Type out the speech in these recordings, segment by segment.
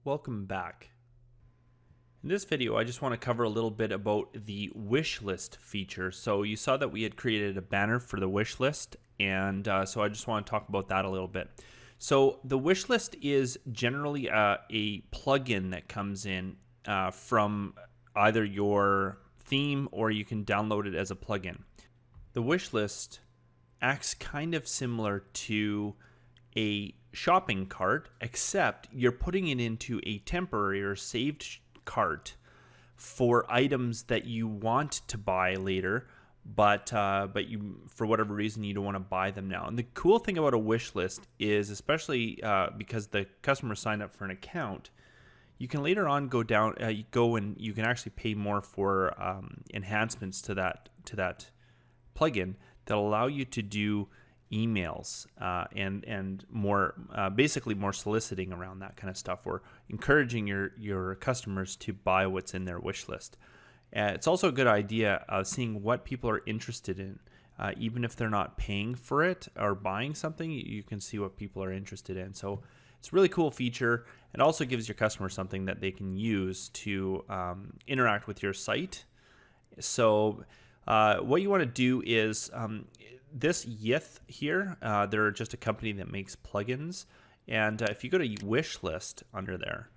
Welcome back. In this video, I just want to cover a little bit about the wish list feature. So you saw that we had created a banner for the wish list, and so I just want to talk about that a little bit. So the wish list is generally a plugin that comes in from either your theme or you can download it as a plugin. The wish list acts kind of similar to a shopping cart, except you're putting it into a temporary or saved cart for items that you want to buy later, but you, for whatever reason, you don't want to buy them now. And the cool thing about a wish list is, especially because the customer signed up for an account, you can later on go and you can actually pay more for enhancements to that plugin that allow you to do emails and more basically more soliciting around that kind of stuff, or encouraging your customers to buy what's in their wish list. It's also a good idea seeing what people are interested in. Even if they're not paying for it or buying something, you can see what people are interested in. So it's a really cool feature. It also gives your customers something that they can use to interact with your site. So what you want to do is this Yith here, they're just a company that makes plugins. And if you go to Wishlist under there,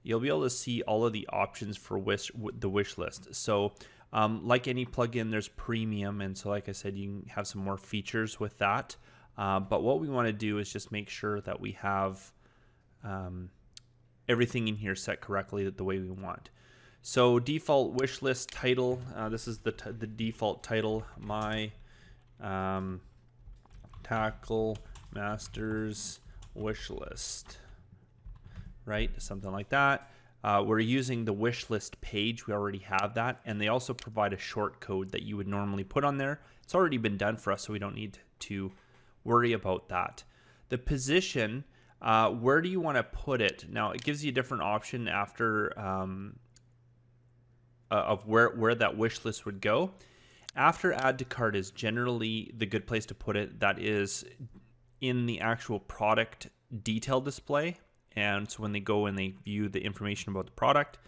you'll be able to see all of the options for the wish list. So like any plugin, there's premium. And so like I said, you can have some more features with that. But what we want to do is just make sure that we have everything in here set correctly the way we want. So default wish list title, this is the default title, my Tackle Masters wish list, right? Something like that. We're using the wish list page. We already have that. And they also provide a short code that you would normally put on there. It's already been done for us, so we don't need to worry about that. The position, where do you want to put it? Now, it gives you a different option after of where that wish list would go. After add to cart is generally the good place to put it. That is in the actual product detail display. And so when they go and they view the information about the product,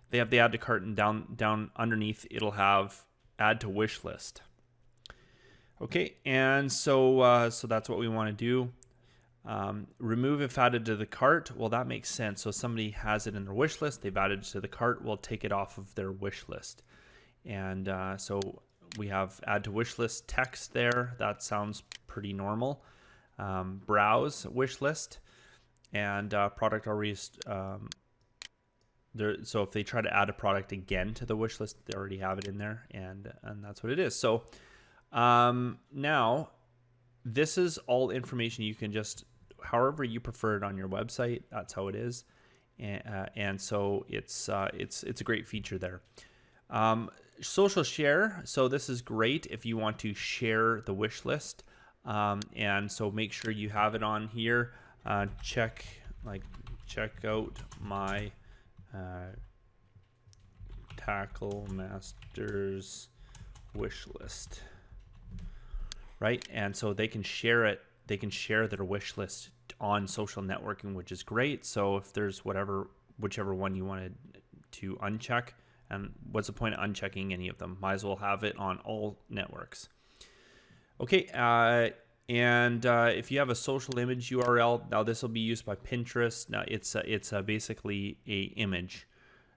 they have the add to cart, and down underneath it'll have add to wish list. Okay, and so so that's what we want to do. Remove if added to the cart. Well, that makes sense. So somebody has it in their wish list, they've added it to the cart, we'll take it off of their wish list. And so we have add to wish list text there. That sounds pretty normal. Browse wish list, and product already so if they try to add a product again to the wish list, they already have it in there, and that's what it is. So now this is all information you can just however you prefer it on your website. That's how it is, and so it's a great feature there. Social share. So this is great if you want to share the wish list, and so make sure you have it on here. Check out my Tackle Masters wish list, right? And so they can share it. They can share their wish list on social networking, which is great. So if there's whichever one you wanted to uncheck, and what's the point of unchecking any of them? Might as well have it on all networks. Okay, and if you have a social image URL, now this will be used by Pinterest. Now it's basically a image.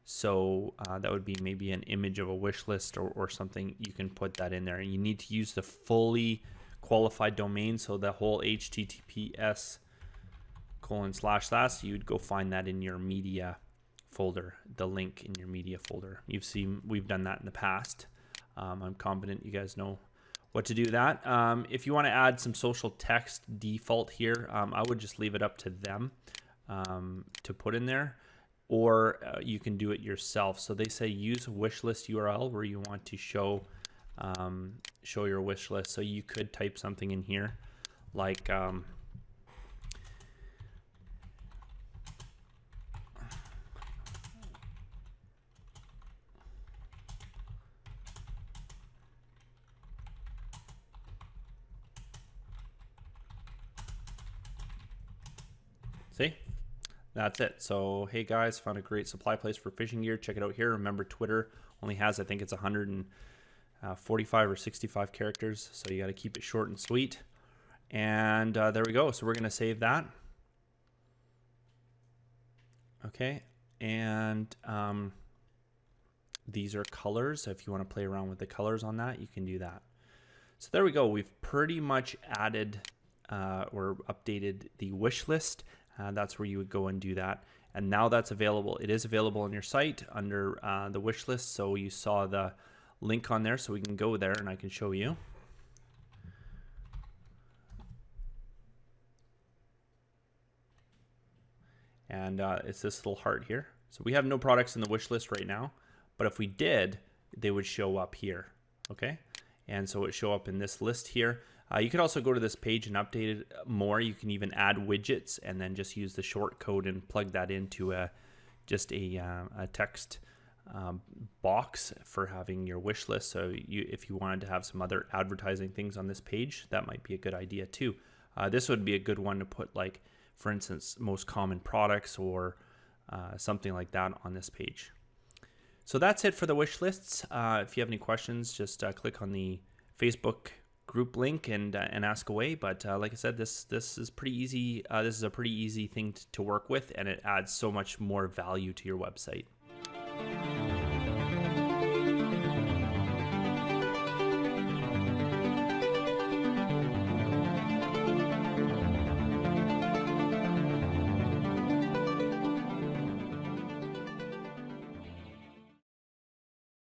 So that would be maybe an image of a wish list or something. You can put that in there, and you need to use the fully qualified domain. So the whole https:// you'd go find that in your media folder, the link in your media folder. You've seen we've done that in the past. I'm confident you guys know what to do that. If you want to add some social text default here, I would just leave it up to them to put in there, or you can do it yourself. So they say use a wish list URL where you want to show your wish list. So you could type something in here like see, That's it. So, hey guys, found a great supply place for fishing gear. Check it out here. Remember, Twitter only has, I think it's 145 or 65 characters. So you got to keep it short and sweet. And there we go. So we're going to save that. Okay. And these are colors. If you want to play around with the colors on that, you can do that. So there we go. We've pretty much added or updated the wish list. That's where you would go and do that. And now that's available. It is available on your site under the wish list. So you saw the link on there, so we can go there and I can show you. And it's this little heart here. So we have no products in the wish list right now, but if we did, they would show up here. Okay. And so it would show up in this list here. You could also go to this page and update it more. You can even add widgets and then just use the short code and plug that into just a text box for having your wish list. So if you wanted to have some other advertising things on this page, that might be a good idea too. This would be a good one to put, like, for instance, most common products or something like that on this page. So that's it for the wish lists. If you have any questions, just click on the Facebook group link and ask away. But like I said, this is pretty easy. This is a pretty easy thing to work with, and it adds so much more value to your website.